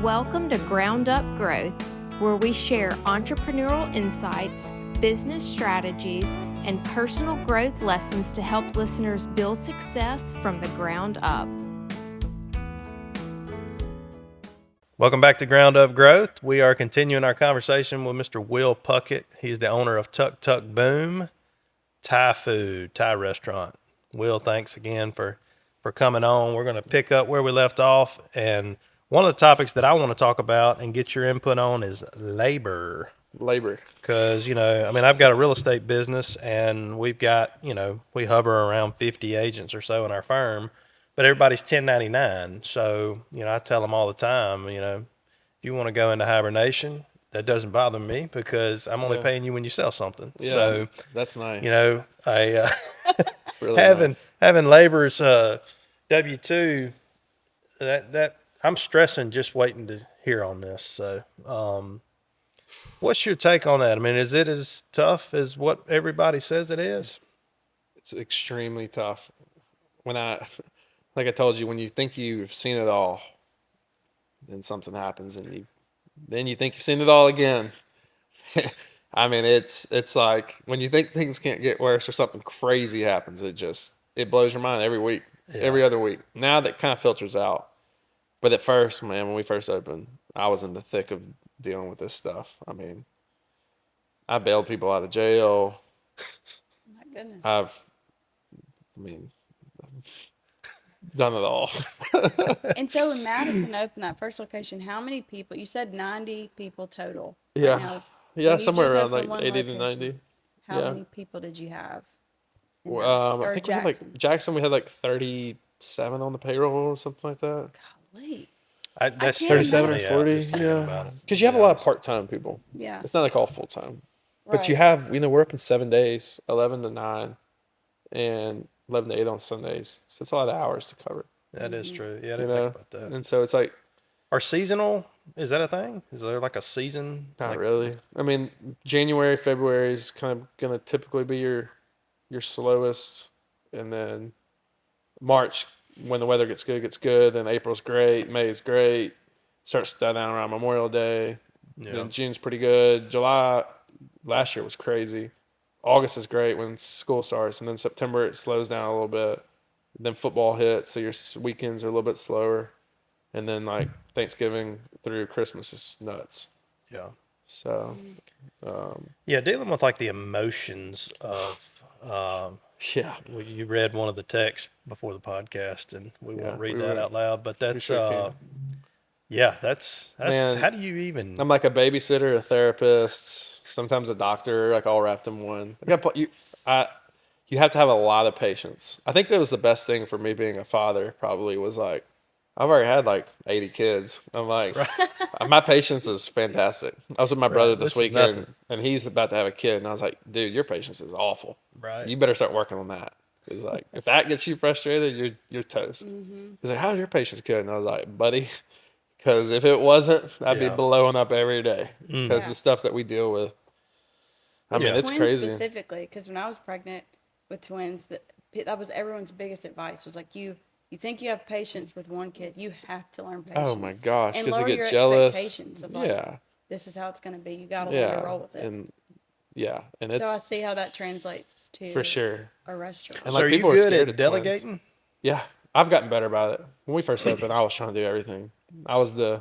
Welcome to Ground Up Growth, where we share entrepreneurial insights, business strategies, and personal growth lessons to help listeners build success from the ground up. Welcome back to Ground Up Growth. We are continuing our conversation with Mr. Will Puckett. He's the owner of Tuk Tuk Boom, Thai restaurant. Will, thanks again for coming on. We're going to pick up where we left off, and one of the topics that I want to talk about and get your input on is labor. Because, I've got a real estate business, and we've got, we hover around 50 agents or so in our firm, but everybody's 1099. So, I tell them all the time, if you want to go into hibernation, that doesn't bother me because I'm only paying you when you sell something. Yeah, so that's nice. I really having labor's W-2, that I'm stressing just waiting to hear on this. So, what's your take on that? I mean, is it as tough as what everybody says it is? It's extremely tough. Like I told you, when you think you've seen it all, then something happens, and then you think you've seen it all again. I mean, it's like when you think things can't get worse or something crazy happens, it blows your mind every week, every other week. Now that kind of filters out. But at first, man, when we first opened, I was in the thick of dealing with this stuff. I mean, I bailed people out of jail. My goodness. I've done it all. And so when Madison opened that first location, how many people? You said 90 people total. Yeah. Right now. Yeah, somewhere just around opened like one 80 to location, 90. How Yeah. many people did you have? I think we had Jackson, we had like 37 on the payroll or something like that. Golly. That's 37 or me out 40, just thinking about it. Because you have a lot of part-time people. Yeah. It's not like all full-time. Right. But you have, we're up in 7 days, 11 to 9, and 11 to 8 on Sundays. So it's a lot of hours to cover. That is true. Yeah, I didn't think about that. And so it's like, are seasonal, is that a thing? Is there like a season? not really. I mean, January, February is kind of going to typically be your slowest. And then March, when the weather gets good. Then April's great. May is great. Starts to die down around Memorial Day. Yeah. Then June's pretty good. July, last year was crazy. August is great when school starts. And then September, it slows down a little bit. Then football hits, so your weekends are a little bit slower. And then like Thanksgiving through Christmas is nuts. Yeah. So, dealing with like the emotions of, well, you read one of the texts before the podcast, and we won't read that out loud, but that's, that's, Man, how do you even? I'm like a babysitter, a therapist, sometimes a doctor, like all wrapped in one. You have to have a lot of patience. I think that was the best thing for me being a father, probably, was like, I've already had like 80 kids. I'm like, my patience is fantastic. I was with my brother this weekend, and he's about to have a kid, and I was like, dude, your patience is awful. Right. You better start working on that. It's like, if that gets you frustrated, you're toast. Mm-hmm. He's like, how's your patience good? And I was like, buddy, because if it wasn't, I'd be blowing up every day because the stuff that we deal with. I mean, it's twins crazy. Specifically, because when I was pregnant with twins, that was everyone's biggest advice, was like, you think you have patience with one kid, you have to learn patience. Oh my gosh, and because lower you get your jealous. Expectations of like, this is how it's going to be. You got to learn to roll with it. And it's, so I see how that translates to for sure a restaurant. And So like, are people you are good scared at of delegating? twins. Yeah, I've gotten better about it. When we first opened, I was trying to do everything. I was we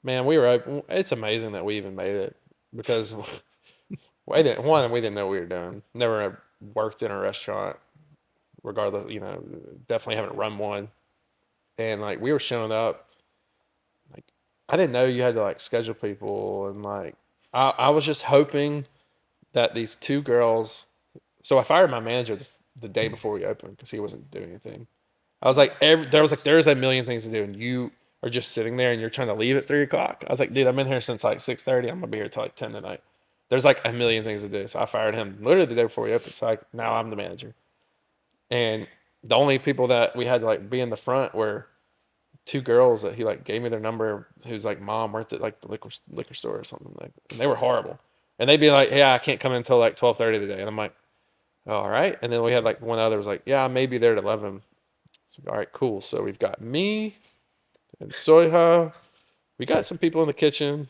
were open. It's amazing that we even made it, because we didn't know what we were doing. Never worked in a restaurant, regardless, definitely haven't run one. And like, we were showing up, like, I didn't know you had to like schedule people, and like, I was just hoping that these two girls. So I fired my manager the day before we opened because he wasn't doing anything. I was like, there's a million things to do, and you are just sitting there and you're trying to leave at 3:00. I was like, dude, I'm in here since like 6:30. I'm gonna be here till like 10 tonight. There's like a million things to do. So I fired him literally the day before we opened. So now I'm the manager. And the only people that we had to like be in the front were two girls that he like gave me their number, whose like mom worked at like the liquor store or something, like, and they were horrible. And they'd be like, yeah, I can't come in until like 12:30 today. And I'm like, oh, all right. And then we had like one other was like, yeah, I may be there at 11. It's like, all right, cool. So we've got me and Soiha we got some people in the kitchen.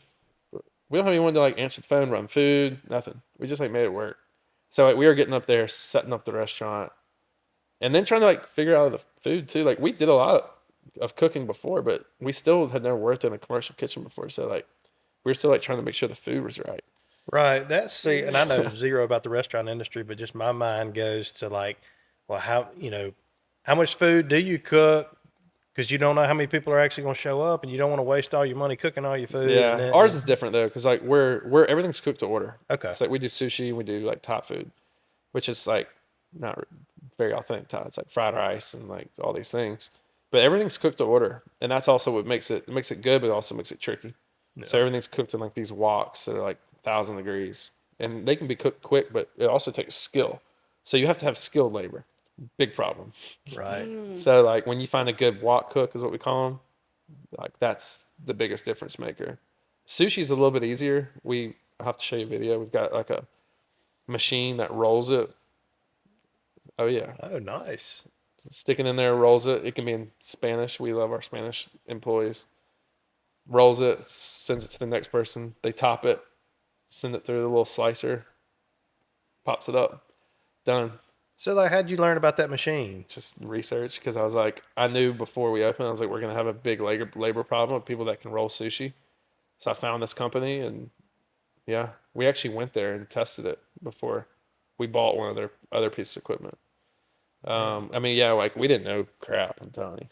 We don't have anyone to like answer the phone, run food, nothing. We just like made it work. So like, we were getting up there, setting up the restaurant, and then trying to like figure out the food too. Like we did a lot of cooking before, but we still had never worked in a commercial kitchen before. So like we were still like trying to make sure the food was right. Right. And I know zero about the restaurant industry, but just my mind goes to like, well, how much food do you cook? Because you don't know how many people are actually going to show up, and you don't want to waste all your money cooking all your food. Yeah, And then, ours is different though, because like we're everything's cooked to order. Okay. It's like we do sushi, we do like Thai food, which is like not very authentic Thai. It's like fried rice and like all these things, but everything's cooked to order, and that's also what makes it good, but it also makes it tricky. Yeah. So everything's cooked in like these woks that are like 1,000 degrees, and they can be cooked quick, but it also takes skill. So you have to have skilled labor. Big problem. Right. So like when you find a good wok cook is what we call them, like that's the biggest difference maker. Sushi's a little bit easier. I'll have to show you a video. We've got like a machine that rolls it. Oh yeah. Oh, nice. Stick it in there, rolls it. It can be in Spanish. We love our Spanish employees. Rolls it, sends it to the next person. They top it, send it through the little slicer, pops it up. Done. So, like, how'd you learn about that machine? Just research, because I was like, I knew before we opened, I was like, we're going to have a big labor problem with people that can roll sushi. So I found this company, and yeah, we actually went there and tested it before we bought one of their other pieces of equipment. I mean, yeah, like we didn't know crap, I'm telling you.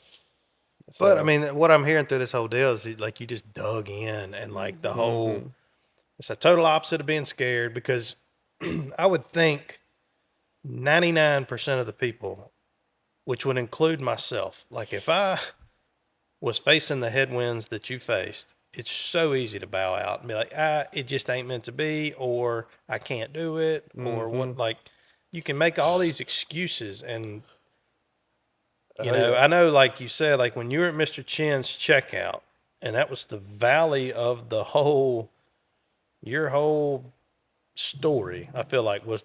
So, But I mean, what I'm hearing through this whole deal is like you just dug in, and like the whole, it's a total opposite of being scared, because I would think 99% of the people, which would include myself, like if I was facing the headwinds that you faced, it's so easy to bow out and be like, it just ain't meant to be, or I can't do it, or what. Like, you can make all these excuses, and I know, like you said, like when you were at Mr. Chin's checkout, and that was the valley of your whole story, I feel like was,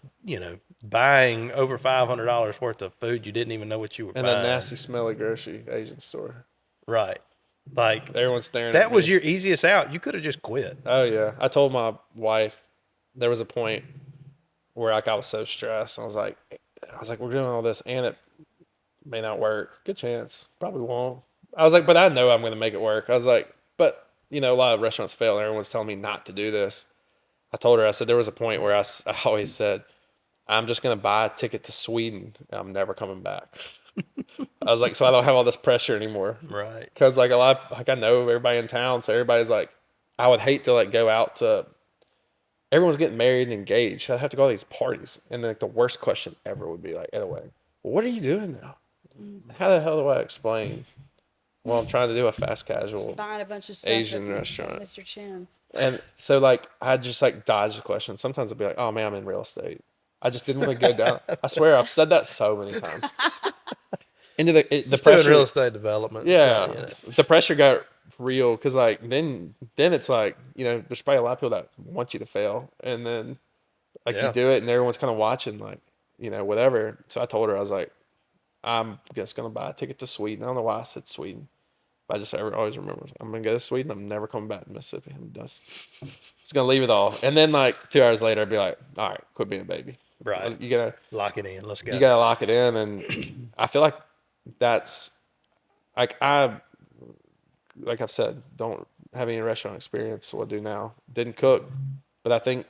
buying over $500 worth of food you didn't even know what you were and buying. a nasty, smelly grocery Asian store. Right. Like, everyone's staring that at me. was your easiest out. You could have just quit. Oh yeah, I told my wife there was a point where like I was so stressed. I was like, we're doing all this, and it may not work. Good chance, probably won't. I was like, but I know I'm going to make it work. I was like, but a lot of restaurants fail, and everyone's telling me not to do this. I told her, I said there was a point where I always said, I'm just going to buy a ticket to Sweden, and I'm never coming back. I was like, so I don't have all this pressure anymore. Right. Because like I know everybody in town, so everybody's like, I would hate to like go out to, everyone's getting married and engaged. I'd have to go to these parties, and then like the worst question ever would be like at a wedding, well, what are you doing now? How the hell do I explain? Well, I'm trying to do a fast casual Buying a bunch of stuff Asian at restaurant. Mr. Chin's. And so like I'd just like dodge the question. Sometimes I'd be like, oh man, I'm in real estate. I just didn't want to go down. I swear I've said that so many times. Into the Still pressure, in real estate development. yeah, So, the pressure got real, because like then it's like there's probably a lot of people that want you to fail, and then like Yeah. you do it and everyone's kind of watching, like whatever. So I told her, I was like, I'm just gonna buy a ticket to Sweden. I don't know why I said Sweden, but I just always remember, I'm gonna go to Sweden. I'm never coming back to Mississippi. I'm just gonna leave it all. And then like 2 hours later, I'd be like, all right, quit being a baby. right. You gotta Lock it in. Let's go. you gotta lock it in, and I feel like that's like I've said, don't have any restaurant experience. So what I do now, didn't cook, but I think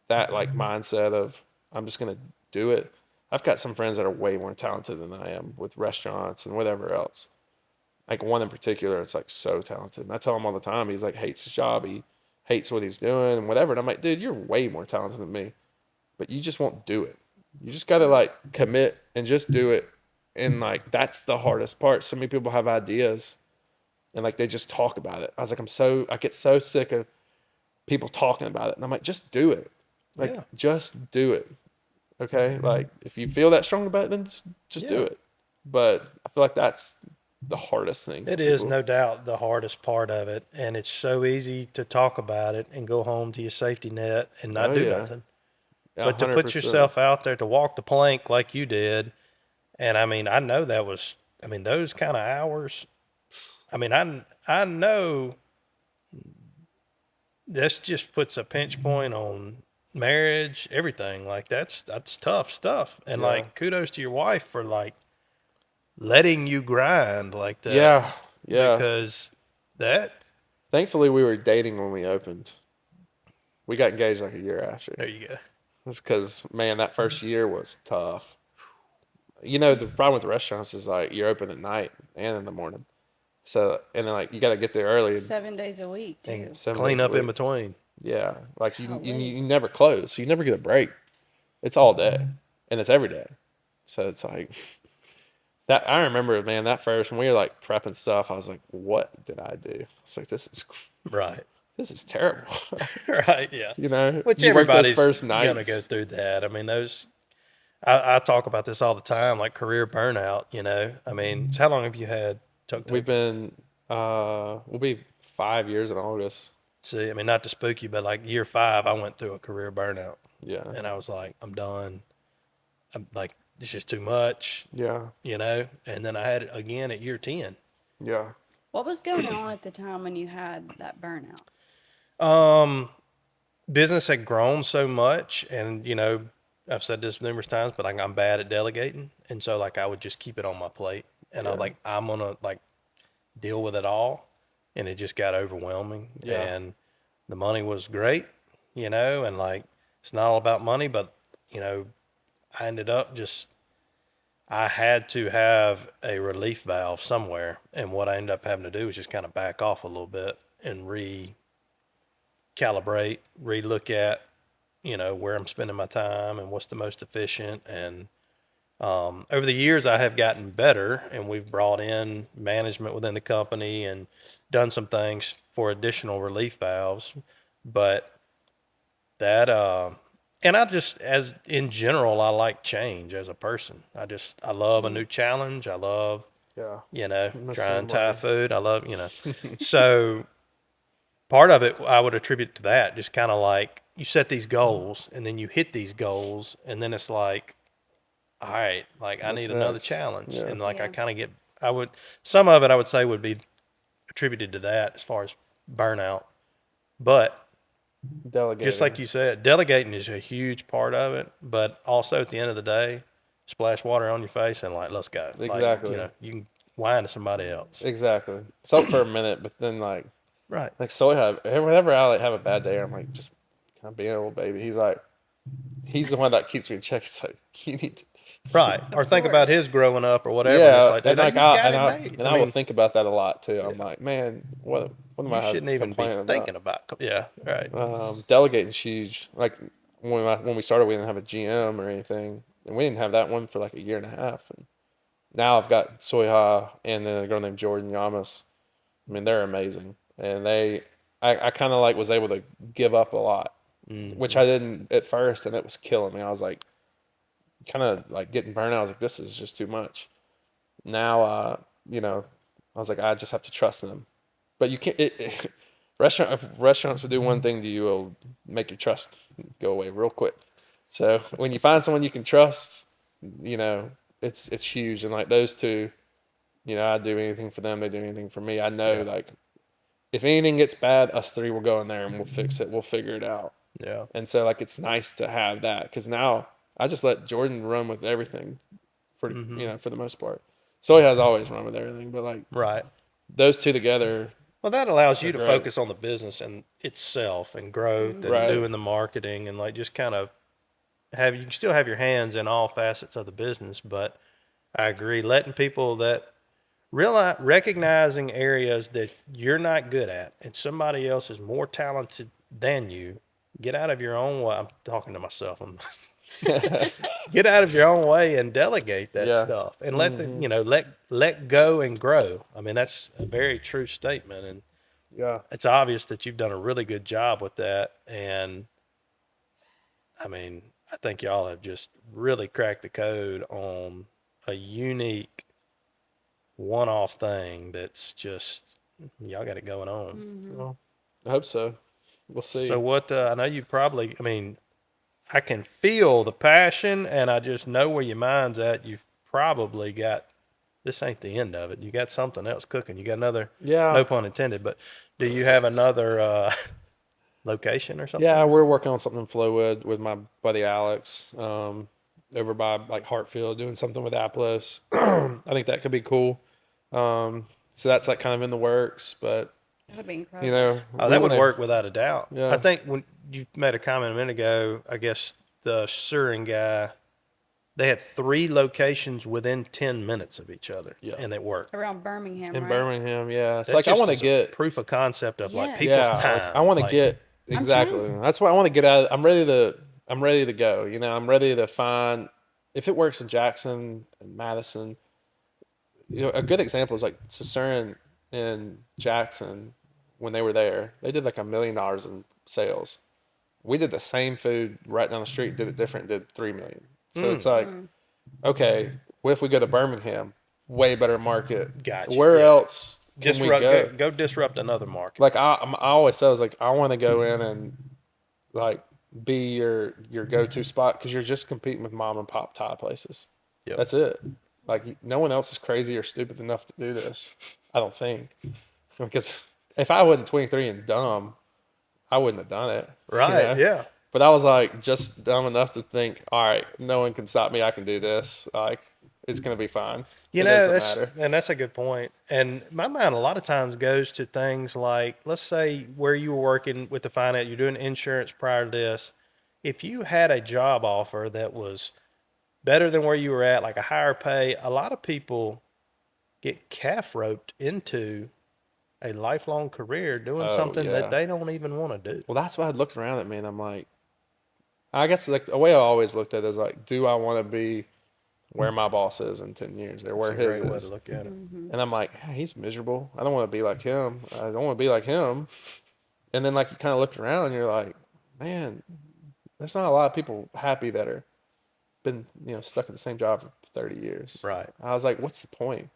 that like mindset of I'm just gonna do it. I've got some friends that are way more talented than I am with restaurants and whatever else. Like one in particular, it's like so talented, and I tell him all the time, he's like hates his job, he hates what he's doing and whatever. And I'm like, dude, you're way more talented than me, but you just won't do it. You just gotta like commit and just do it. And like that's the hardest part. So many people have ideas and like they just talk about it. I was like, I get so sick of people talking about it. And I'm like, just do it. Like Yeah. just do it. Okay? Like if you feel that strong about it, then just do Yeah. it. But I feel like that's the hardest thing. It is no doubt the hardest part of it. And it's so easy to talk about it and go home to your safety net and not Oh, do yeah. nothing. Yeah, But to put 100%. yourself out there, to walk the plank like you did, and I mean, I know those kind of hours. I mean, I know this just puts a pinch point on marriage, everything. Like that's tough stuff. And Yeah. like kudos to your wife for like letting you grind like that. Yeah. Yeah. Because that Thankfully, we were dating when we opened. We got engaged like a year after. there you go. That's because, man, that first year was tough. You know, the problem with restaurants is like you're open at night and in the morning. So, and then like you got to get there early. 7 days a week too. And 7 clean days a up in week. between. Yeah. Like you Golly. never close. So you never get a break. It's all day and it's every day. So it's like that. I remember, man, that first, when we were like prepping stuff, I was like, what did I do? It's like, Right. this is terrible. Right. Yeah. You know, Which you work those everybody's first gonna nights. go through that. I mean, I talk about this all the time, like career burnout, you know. I mean, so how long have you had Tuk Tuk? We've been, we'll be 5 years in August. See, I mean, not to spook you, but like year 5, I went through a career burnout Yeah. and I was like, I'm done. I'm like, it's just too much, Yeah. you know? And then I had it again at year 10. Yeah. What was going on at the time when you had that burnout? Business had grown so much, and you know, I've said this numerous times, but like I'm bad at delegating, and so like I would just keep it on my plate, and Yeah. I'm gonna like deal with it all, and it just got overwhelming, Yeah. and the money was great, you know, and like it's not all about money, but you know, I ended up just I had to have a relief valve somewhere, and what I ended up having to do was just kind of back off a little bit and recalibrate, relook at, you know, where I'm spending my time and what's the most efficient. And over the years, I have gotten better, and we've brought in management within the company and done some things for additional relief valves. But that, and I just, as in general, I like change as a person. I love a new challenge. I love, Yeah. you know, I'm the trying same Thai way. food. I love, you know, so part of it I would attribute to that, just kind of like you set these goals and then you hit these goals and then it's like, all right, like I What's need another next? challenge. Yeah. And like I Yeah. kind of get, some of it I would say would be attributed to that as far as burnout. But Delegating. just like you said, delegating is a huge part of it. But also at the end of the day, splash water on your face and like, let's go. Like, Exactly. you know, you can whine to somebody else. Exactly. Soak for a minute, but then like Right. Soy whenever I like have a bad day, I'm like just kind of being a little baby. He's the one that keeps me in check. He's like, you need to. Right. Or think course. about his growing up or whatever. Yeah, And it's like, and no, like you got I it made. and I will think about that a lot too. I'm like, man, what am You I shouldn't even be complaining about? thinking about. Yeah, right. Delegating's huge. Like when we started, we didn't have a GM or anything, and we didn't have that one for like a year and a half. And now I've got Soiha and then a girl named Jordan Yamas. I mean, they're amazing, and I kind of like was able to give up a lot, which I didn't at first, and it was killing me. I was like, kind of like getting burnt out. I was like, this is just too much. Now, you know, I was like, I just have to trust them. But you can't. If restaurants will do one thing to you, it'll make your trust go away real quick. So when you find someone you can trust, you know, it's huge. And like those two, you know, I do anything for them, they do anything for me. I know like if anything gets bad, us three will go in there and we'll fix it. We'll figure it out. Yeah. And so like it's nice to have that because now I just let Jordan run with everything for you know for the most part. Soy has always run with everything, but like Right. those two together, Well, that allows you to great. focus on the business and itself and growth and Right. doing the marketing and like just kind of you can still have your hands in all facets of the business. But I agree, letting people that recognizing areas that you're not good at and somebody else is more talented than you, get out of your own way. I'm talking to myself. Get out of your own way and delegate that Yeah. stuff and let the, you know, let go and grow. I mean, that's a very true statement. And yeah, it's obvious that you've done a really good job with that. And I mean, I think y'all have just really cracked the code on a unique one-off thing that's just, y'all got it going on. well, I hope so. We'll see. So what, I know you probably, I mean, I can feel the passion and I just know where your mind's at. You've probably got, this ain't the end of it. You got something else cooking. You got another, Yeah. no pun intended, but do you have another, location or something? Yeah, we're working on something in Flowwood with my buddy Alex, over by like Hartfield, doing something with Applos. I think that could be cool. So that's like kind of in the works, but That would be incredible. you know, Oh, that would work without a doubt. Yeah. I think when you made a comment a minute ago, I guess the Surin guy, they had 3 locations within 10 minutes of each other, Yeah. and it worked. Around Birmingham, in right? Birmingham. Yeah, it's That like I just want to is a get proof of concept of like Yes. people's yeah, time. like, I want to Like, get exactly. That's why I want to get out. I'm ready to go. You know, I'm ready to find if it works in Jackson and Madison. You know, a good example is like Surin in Jackson when they were there. They did like $1 million in sales. We did the same food right down the street, did it different, did 3 million. So it's like, okay, what if we go to Birmingham? Way better market. Gotcha, Where yeah. else can we go? Go disrupt another market. Like I always say, I was like, I want to go in and like be your go-to spot because you're just competing with mom and pop Thai places. Yep. That's it. Like no one else is crazy or stupid enough to do this. I don't think. Because if I wasn't 23 and dumb, I wouldn't have done it. Right, yeah. But I was like just dumb enough to think, all right, no one can stop me. I can do this. Like it's gonna be fine. You It know, doesn't matter. that's a good point. And my mind a lot of times goes to things like, let's say where you were working with the finance, you're doing insurance prior to this. If you had a job offer that was better than where you were at, like a higher pay, a lot of people get calf roped into a lifelong career doing Oh, something yeah. that they don't even want to do. Well, that's why I looked around at me and I'm like, I guess like the way I always looked at it is like, do I want to be where my boss is in 10 years or where It's a his great way is? to look at it. And I'm like, hey, he's miserable. I don't want to be like him. I don't want to be like him. And then like you kind of look around and you're like, man, there's not a lot of people happy that are been, you know, stuck at the same job for 30 years. Right. I was like, what's the point?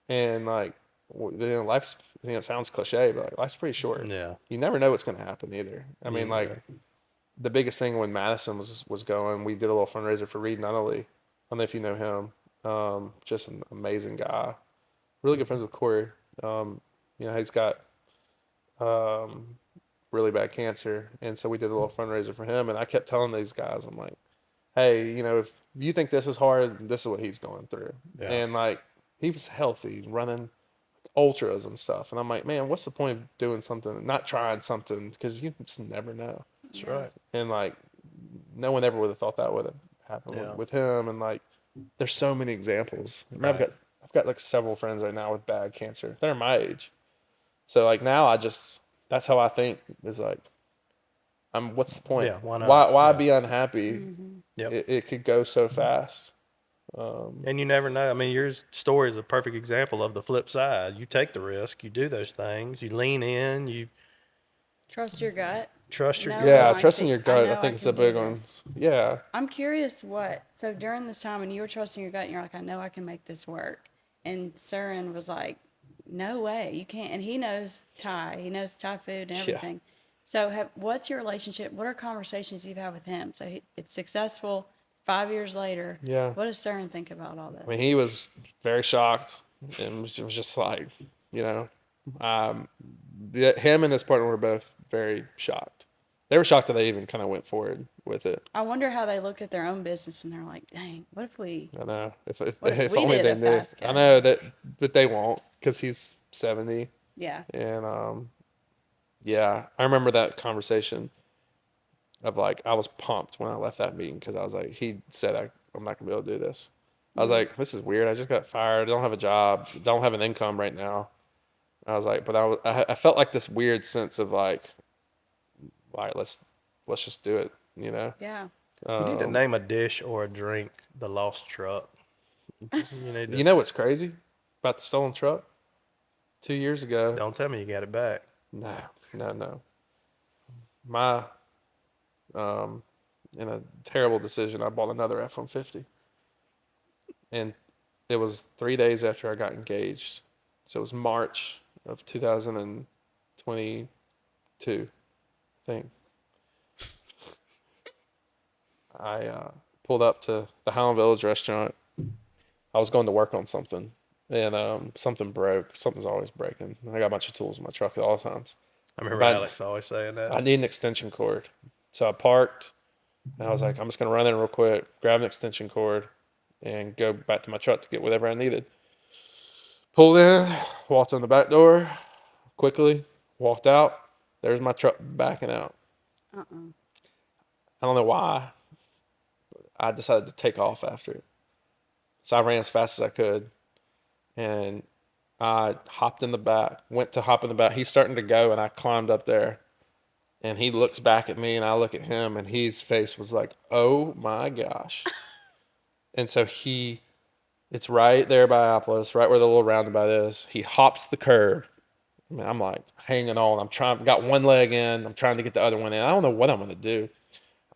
And like, you know, life's, you know, it sounds cliche, but like life's pretty short. Yeah. You never know what's going to happen either. I mean, Yeah. like the biggest thing when Madison was going, we did a little fundraiser for Reed Nunnally. I don't know if you know him. Just an amazing guy. Really good friends with Corey. You know, he's got really bad cancer. And so we did a little fundraiser for him. And I kept telling these guys, I'm like, hey, you know, if you think this is hard, this is what he's going through. Yeah. And like, he was healthy, running ultras and stuff. And I'm like, man, what's the point of doing something, not trying something? Because you just never know. That's right. And like, no one ever would have thought that would have happened Yeah. with him. And like, there's so many examples. I mean, Right. I've got like several friends right now with bad cancer. They're my age. So like now that's how I think is like, what's the point? Yeah, why not? Why Yeah. be unhappy? Yep. It could go so fast. And you never know. I mean, your story is a perfect example of the flip side. You take the risk, you do those things, you lean in, you Trust your gut. trust your No. Yeah, I trusting think- your I gut, I know think I it's a can do big one. this. Yeah. I'm curious so during this time when you were trusting your gut and you're like, I know I can make this work. And Surin was like, no way, you can't. And he knows Thai. He knows Thai food and Yeah. everything. So what's your relationship? What are conversations you've had with him? So it's successful 5 years later. Yeah. What does Surin think about all this? I mean, he was very shocked and was just like, you know, him and his partner were both very shocked. They were shocked that they even kind of went forward with it. I wonder how they look at their own business and they're like, dang, what if we... I know. If What if if we only did they a knew. fast I cut? know that, but they won't because he's 70. Yeah. And yeah, I remember that conversation of like, I was pumped when I left that meeting because I was like, he said, I'm not going to be able to do this. I was like, this is weird. I just got fired. I don't have a job. Don't have an income right now. I was like, but I felt like this weird sense of like, all right, let's just do it, you know? Yeah. You need to name a dish or a drink the lost truck. You need to, You know what's crazy about the stolen truck? 2 years ago. don't tell me you got it back. No. My, in a terrible decision, I bought another F-150. And it was 3 days after I got engaged. So it was March of 2022, I think. I pulled up to the Highland Village restaurant. I was going to work on something, and something broke. Something's always breaking. I got a bunch of tools in my truck at all times. I remember But Alex always saying that. I need an extension cord. So I parked and I was like, I'm just going to run in real quick, grab an extension cord, and go back to my truck to get whatever I needed. Pulled in, walked in the back door quickly, walked out. There's my truck backing out. I don't know why. I decided to take off after it. So I ran as fast as I could. And I hopped in the back, went to hop in the back. He's starting to go, and I climbed up there. And he looks back at me, and I look at him, and his face was like, oh my gosh. And so it's right there by Apple's, right where the little roundabout is. He hops the curb. I mean, I'm like hanging on. Got one leg in. I'm trying to get the other one in. I don't know what I'm going to do.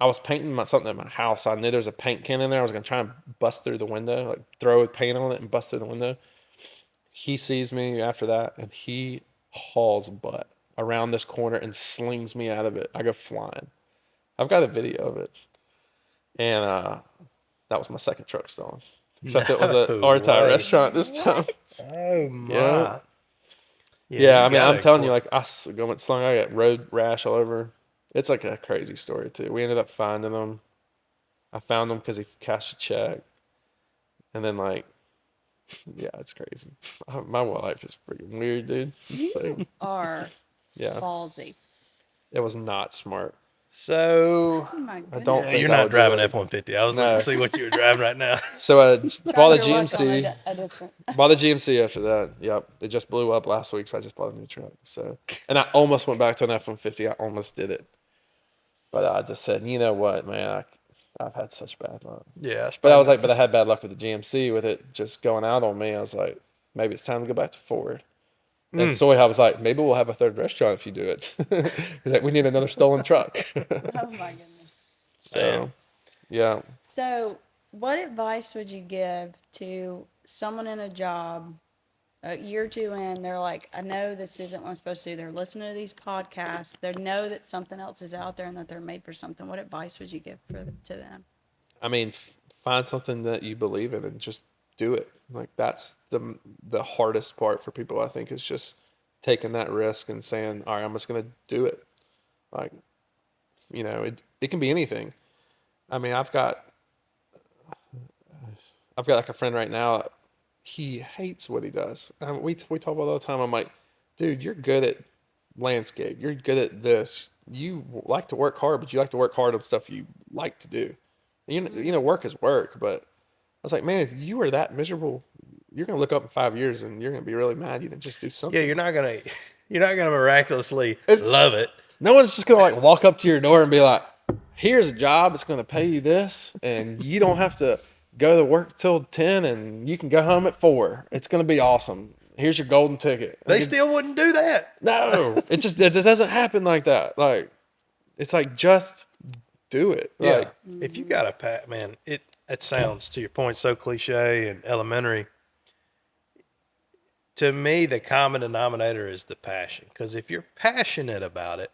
I was painting something at my house. I knew there was a paint can in there. I was going to try and bust through the window, like throw paint on it and bust through the window. He sees me after that, and he hauls butt around this corner and slings me out of it. I go flying. I've got a video of it. And that was my second truck stolen. Except it was a RTI restaurant this time. Oh, my. Yeah. Yeah, I mean, I'm telling you, like, I went slung. I got road rash all over. It's like a crazy story, too. We ended up finding them. I found them because he cashed a check. And then, like, yeah, it's crazy. My life is freaking weird, dude. You are Yeah. ballsy. It was not smart. So Oh my goodness. I don't think you're I not would do driving it. F-150. I was No. looking to see what you were driving right now. So I bought a Try your luck on GMC. a different. Bought a GMC after that. Yep. It just blew up last week, so I just bought a new truck. So, and I almost went back to an F-150. I almost did it. But I just said, you know what, man, I've had such bad luck. Yeah. But I was like, but I had bad luck with the GMC with it just going out on me. I was like, maybe it's time to go back to Ford. And Soy was like, maybe we'll have a third restaurant if you do it. He's like, we need another stolen truck. Oh my goodness. So, yeah. So, what advice would you give to someone in a job a year or two in? They're like, I know this isn't what I'm supposed to do. They're listening to these podcasts. They know that something else is out there and that they're made for something. What advice would you give to them? I mean, find something that you believe in and just do it. Like that's the hardest part for people, I think, is just taking that risk and saying, all right, I'm just going to do it. Like, you know, it can be anything. I mean, I've got like a friend right now. He hates what he does. We talk about it all the time. I'm like, dude, you're good at landscape. You're good at this. You like to work hard, but you like to work hard on stuff you like to do. You know, work is work, but I was like, man, if you are that miserable, you're gonna look up in 5 years and you're gonna be really mad you didn't just do something. Yeah, you're not gonna miraculously love it. No one's just gonna like walk up to your door and be like, here's a job, it's gonna pay you this, and you don't have to go to work till 10 and you can go home at 4. It's gonna be awesome. Here's your golden ticket. They still wouldn't do that. No, it just doesn't happen like that. Like, it's like just do it. Yeah. Like, If you got a man, it sounds, to your point, so cliche and elementary. To me, the common denominator is the passion. Because if you're passionate about it,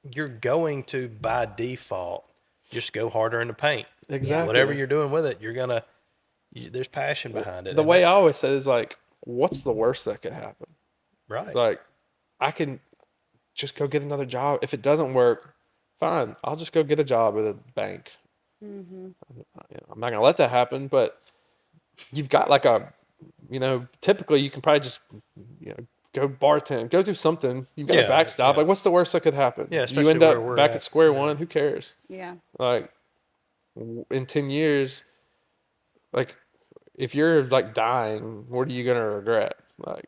you're going to, by default, just go harder in the paint. exactly. Whatever you're doing with it, there's passion behind it. The And way I always say is like, what's the worst that could happen? right. Like, I can just go get another job. If it doesn't work, fine. I'll just go get a job at a bank. I'm not gonna let that happen. But you've got like typically you can probably just go bartend, go do something. You've got a backstop. Yeah. Like, what's the worst that could happen? Yeah, You especially end where up we're back at. at square one. Who cares? Yeah. Like, in 10 years, like, if you're like dying, what are you gonna regret? Like,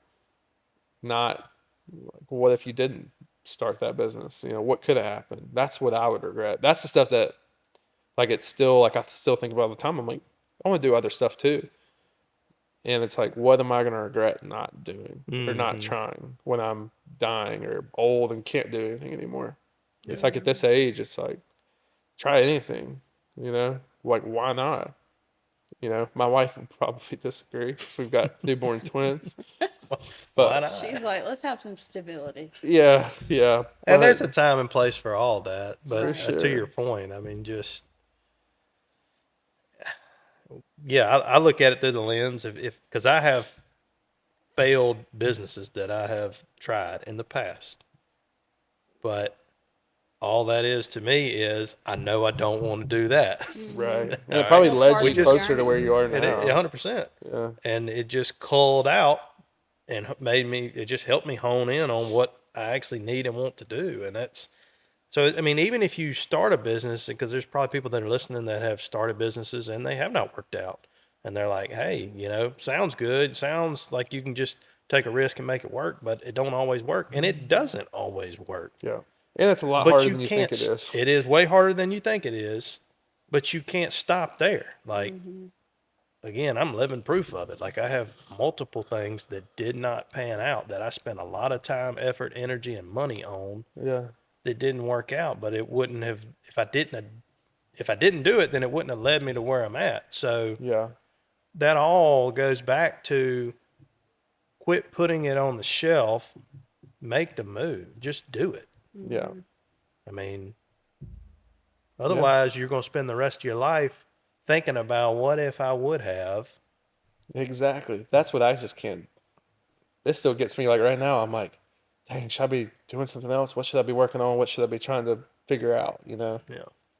not like, what if you didn't start that business? What could have happened? That's what I would regret. That's the stuff that, like, it's still like I still think about all the time. I'm like, I want to do other stuff too. And it's like, what am I gonna regret not doing or not trying when I'm dying or old and can't do anything anymore? It's like at this age, it's like, try anything. Like, why not? My wife would probably disagree because we've got newborn twins. Why But not? She's like, let's have some stability. yeah. And But there's a time and place for all that. But For to sure. your point, I mean, I look at it through the lens of because I have failed businesses that I have tried in the past. But all that is to me is I know I don't want to do that. Right. And All it probably right. led Part you of the closer to journey. where you are It now. is 100%. Yeah. And it just culled out and it just helped me hone in on what I actually need and want to do. And so, I mean, even if you start a business, because there's probably people that are listening that have started businesses and they have not worked out. And they're like, hey, sounds good. Sounds like you can just take a risk and make it work, but it don't always work. And it doesn't always work. Yeah. And it's a lot But harder you than you can't, think it is. it is way harder than you think it is, but you can't stop there. Like, again, I'm living proof of it. Like, I have multiple things that did not pan out that I spent a lot of time, effort, energy, and money on Yeah. that didn't work out, but it wouldn't have, if I didn't do it, then it wouldn't have led me to where I'm at. So Yeah. that all goes back to quit putting it on the shelf, make the move, just do it. Yeah. I mean, otherwise you're going to spend the rest of your life thinking about what if I would have. Exactly. That's what I just can't. It still gets me like right now. I'm like, dang, should I be doing something else? What should I be working on? What should I be trying to figure out? Yeah.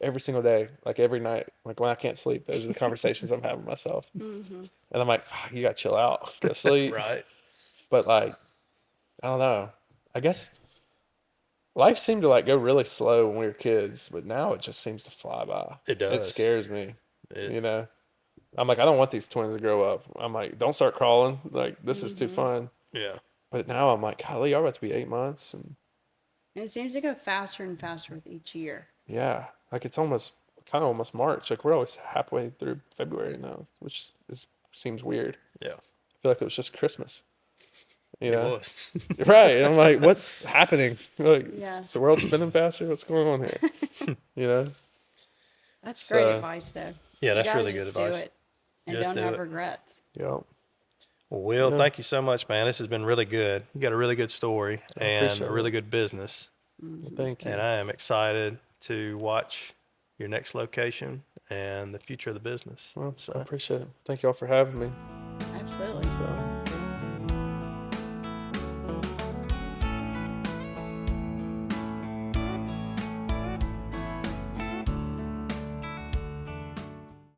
Every single day, like every night, like when I can't sleep, those are the conversations I'm having with myself. And I'm like, "Fuck, you got to chill out, go to sleep. Right. But like, I don't know. I guess life seemed to like go really slow when we were kids, but now it just seems to fly by. It does. It scares me. It- I'm like, I don't want these twins to grow up. I'm like, don't start crawling. Like, this is too fun. Yeah. But now I'm like, golly, y'all about to be 8 months. And And it seems to go faster and faster with each year. yeah, like it's almost March. Like we're always halfway through February now, which seems weird. Yeah. I feel like it was just Christmas. You It know? was. Right. And I'm like, what's happening? Like, Yeah. is the world spinning faster? What's going on here? You know? That's So- great advice, though. Yeah, You that's gotta really good just advice. Do it and Just don't do have it. regrets. Yep. Well, Will, Yeah. thank you so much, man. This has been really good. You got a really good story and appreciate a really it. good business. Thank you. And I am excited to watch your next location and the future of the business. Well, I So, appreciate it. Thank y'all for having me. Absolutely. So.